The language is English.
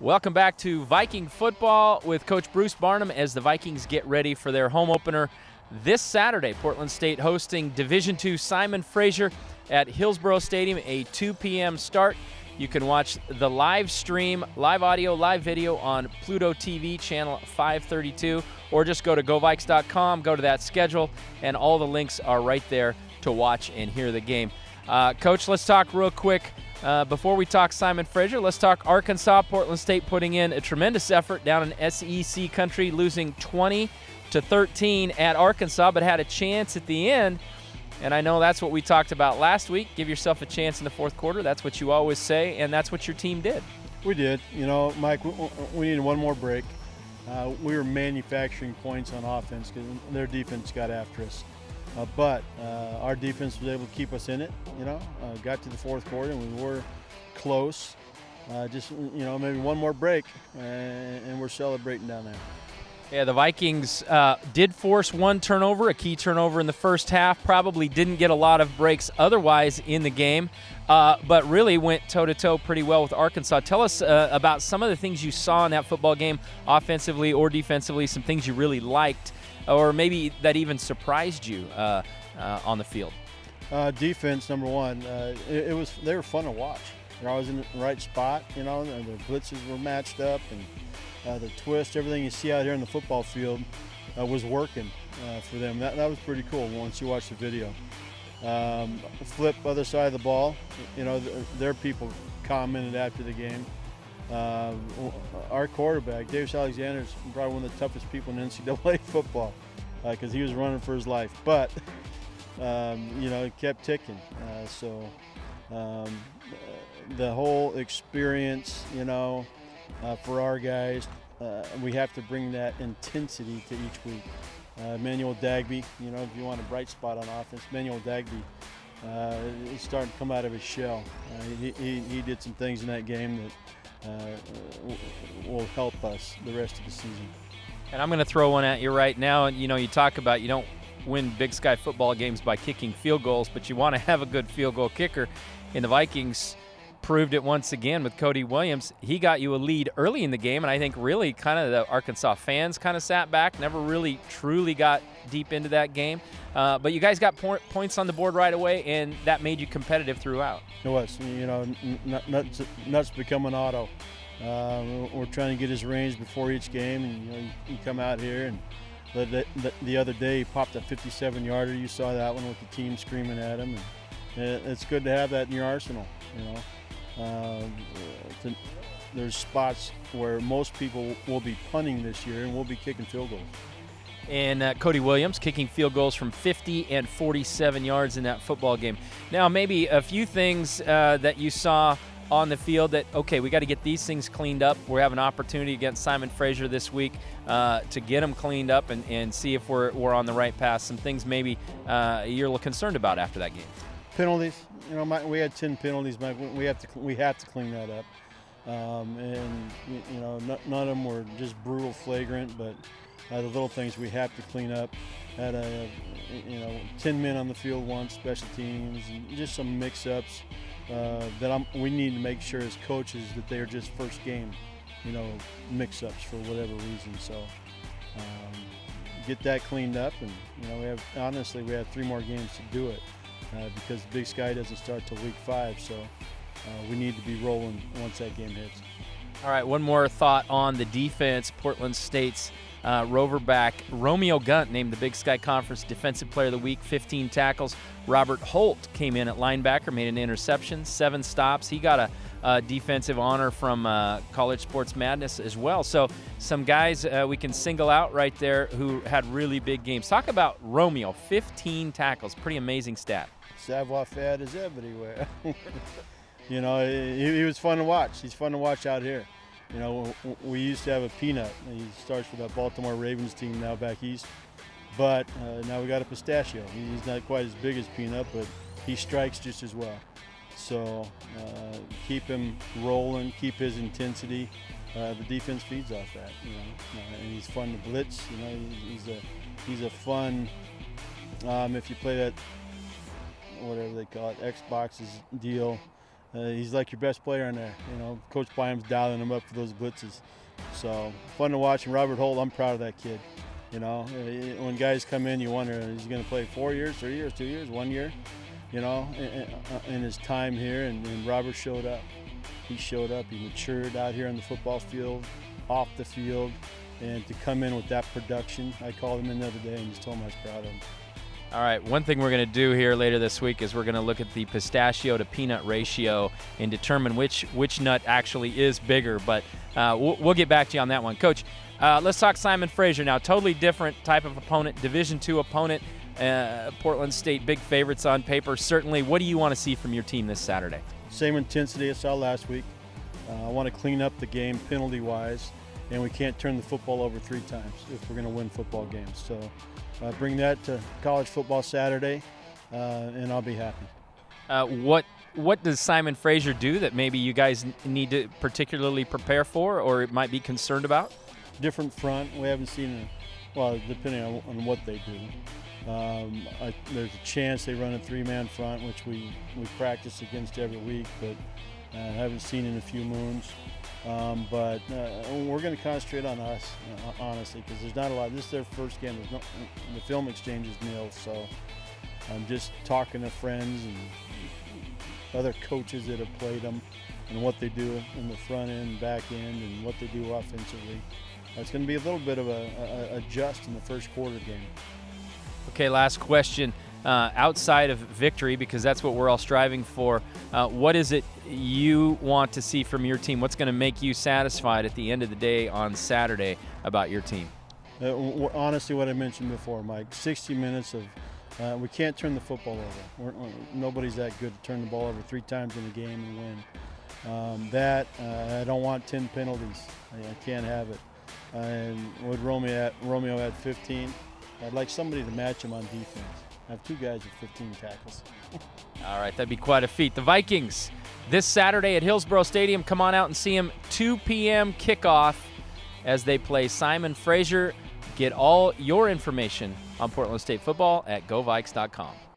Welcome back to Viking Football with Coach Bruce Barnum as the Vikings get ready for their home opener this Saturday. Portland State hosting Division II Simon Fraser at Hillsborough Stadium, a 2 p.m. start. You can watch the live stream, live audio, live video on Pluto TV, channel 532, or just go to govikes.com, go to that schedule, and all the links are right there to watch and hear the game. Coach, let's talk real quick. Before we talk Simon Fraser, let's talk Arkansas. Portland State putting in a tremendous effort down in SEC country, losing 20-13 at Arkansas, but had a chance at the end. And I know that's what we talked about last week. Give yourself a chance in the fourth quarter. That's what you always say, and that's what your team did. We did. You know, Mike, we needed one more break. We were manufacturing points on offense because their defense got after us. But our defense was able to keep us in it, got to the fourth quarter, and we were close. Just, maybe one more break, and we're celebrating down there. Yeah, the Vikings did force one turnover, a key turnover in the first half. Probably didn't get a lot of breaks otherwise in the game, but really went toe-to-toe pretty well with Arkansas. Tell us about some of the things you saw in that football game, offensively or defensively, some things you really liked, or maybe that even surprised you on the field. Defense, number one, they were fun to watch. They're always in the right spot, and the blitzes were matched up, and the twist, everything you see out here in the football field was working for them. That was pretty cool once you watch the video. Flip other side of the ball, their people commented after the game. Our quarterback, Davis Alexander, is probably one of the toughest people in NCAA football because he was running for his life. But, it kept ticking. The whole experience, for our guys, we have to bring that intensity to each week. Manuel Dagby, if you want a bright spot on offense, Manuel Dagby is starting to come out of his shell. He did some things in that game that will help us the rest of the season. And I'm going to throw one at you right now. And you talk about you don't win Big Sky football games by kicking field goals, but you want to have a good field goal kicker. And the Vikings proved it once again with Cody Williams. He got you a lead early in the game, and I think really kind of the Arkansas fans kind of sat back, never really truly got deep into that game. But you guys got points on the board right away, and that made you competitive throughout. It was, nuts become an auto. We're trying to get his range before each game, and you come out here and the other day he popped a 57-yarder. You saw that one with the team screaming at him, and it's good to have that in your arsenal. There's spots where most people will be punting this year, and we'll be kicking field goals. And Cody Williams kicking field goals from 50 and 47 yards in that football game. Now, maybe a few things that you saw on the field that, okay, we got to get these things cleaned up. We have an opportunity against Simon Fraser this week to get them cleaned up and see if we're on the right path. Some things maybe you're a little concerned about after that game. Penalties, we had 10 penalties, Mike. We have to clean that up. None of them were just brutal, flagrant, but the little things we have to clean up. Had 10 men on the field once, special teams, and just some mix-ups that we need to make sure as coaches that they are just first game, mix-ups for whatever reason. So get that cleaned up, and we have 3 more games to do it. Because the Big Sky doesn't start till week 5, so we need to be rolling once that game hits. All right, one more thought on the defense. Portland State's Roverback Romeo Gunt named the Big Sky Conference Defensive Player of the Week, 15 tackles. Robert Holt came in at linebacker, made an interception, 7 stops. He got a defensive honor from College Sports Madness as well. So some guys we can single out right there who had really big games. Talk about Romeo, 15 tackles, pretty amazing stat. Savoir-faire is everywhere. He was fun to watch. He's fun to watch out here. We used to have a Peanut. He starts for that Baltimore Ravens team now back east. But now we got a Pistachio. He's not quite as big as Peanut, but he strikes just as well. So keep him rolling, keep his intensity. The defense feeds off that, and he's fun to blitz. He's a fun. If you play that, whatever they call it, Xbox's deal, he's like your best player in there. You know, Coach Barnum's dialing him up for those blitzes. So fun to watch. And Robert Holt, I'm proud of that kid. You know, when guys come in, you wonder, is he going to play 4 years, 3 years, 2 years, 1 year? You know, in his time here, and Robert showed up. He showed up. He matured out here on the football field, off the field, and to come in with that production. I called him in the other day and just told him I was proud of him. All right, one thing we're going to do here later this week is we're going to look at the pistachio to peanut ratio and determine which nut actually is bigger, but we'll get back to you on that one. Coach, let's talk Simon Fraser now. Totally different type of opponent, Division II opponent, Portland State big favorites on paper. Certainly, what do you want to see from your team this Saturday? Same intensity I saw last week. I want to clean up the game penalty-wise, and we can't turn the football over 3 times if we're going to win football games. So bring that to college football Saturday, and I'll be happy. What does Simon Fraser do that maybe you guys need to particularly prepare for or might be concerned about? Different front. We haven't seen, well, depending on what they do. There's a chance they run a 3-man front, which we practice against every week, but haven't seen in a few moons. But we're going to concentrate on us, honestly, because there's not a lot. This is their first game. The film exchange is nil, so I'm just talking to friends and other coaches that have played them and what they do in the front end, back end, and what they do offensively. It's going to be a little bit of a adjust in the first quarter game. Okay, last question. Outside of victory, because that's what we're all striving for, what is it you want to see from your team? What's going to make you satisfied at the end of the day on Saturday about your team? Honestly, what I mentioned before, Mike, 60 minutes of we can't turn the football over. Nobody's that good to turn the ball over 3 times in a game and win. I don't want 10 penalties. I can't have it. And with Romeo had 15. I'd like somebody to match him on defense. I have 2 guys with 15 tackles. All right, that'd be quite a feat. The Vikings this Saturday at Hillsborough Stadium. Come on out and see them. 2 p.m. kickoff as they play Simon Fraser. Get all your information on Portland State football at GoVikes.com.